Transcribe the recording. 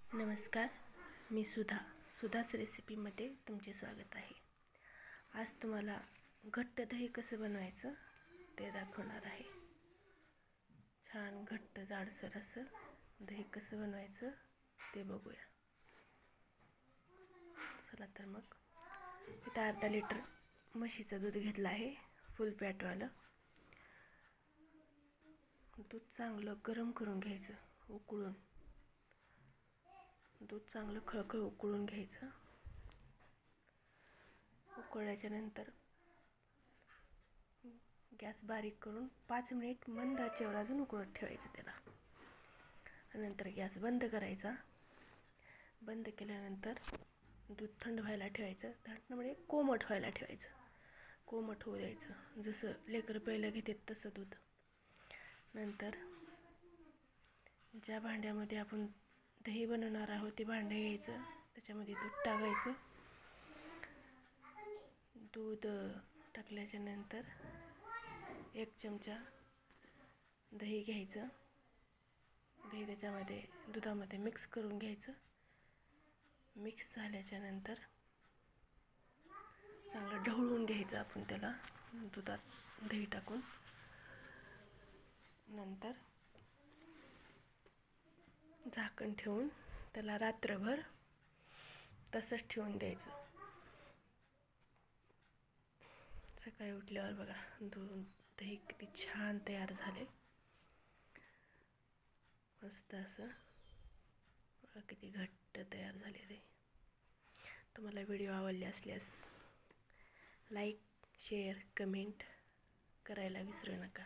नमस्कार, मी सुधाच रेसिपीमध्ये तुमचे स्वागत आहे. आज तुम्हाला घट्ट दही कसं बनवायचं ते दाखवणार आहे. छान घट्ट जाडसर असं दही कसं बनवायचं ते बघूया. चला तर मग इथं अर्धा लिटर म्हशीचं दूध घेतलं आहे, फुल फॅटवालं. दूध चांगलं गरम करून घ्यायचं, उकळून. दूध चांगलं खळखळ उकळून घ्यायचं. उकळल्याच्या नंतर गॅस बारीक करून 5 मिनिट मंद आचेवर अजून उकळत ठेवायचं त्याला. नंतर गॅस बंद करायचा. बंद केल्यानंतर दूध थंड व्हायला ठेवायचं. थंड म्हणजे कोमट व्हायला ठेवायचं. कोमट होऊ द्यायचं, जसं लेकरं प्यायला घेतात तसं दूध. नंतर ज्या भांड्यामध्ये आपण दही बनवणार आहोत ते भांडं घ्यायचं. त्याच्यामध्ये दूध टाकायचं. दूध टाकल्याच्या नंतर 1 चमचा दही घ्यायचं. दही त्याच्यामध्ये दुधामध्ये मिक्स करून घ्यायचं. मिक्स झाल्याच्या नंतर चांगलं ढवळून घ्यायचं आपण त्याला दुधात दही टाकून. नंतर झाकण ठेवून त्याला रात्रभर तसंच ठेवून द्यायचं. सकाळी उठल्यावर बघा दही किती छान तयार झाले. मस्त असं बघा किती घट्ट तयार झाले दही. तुम्हाला व्हिडिओ आवडले असल्यास लाईक, शेअर, कमेंट करायला विसरू नका.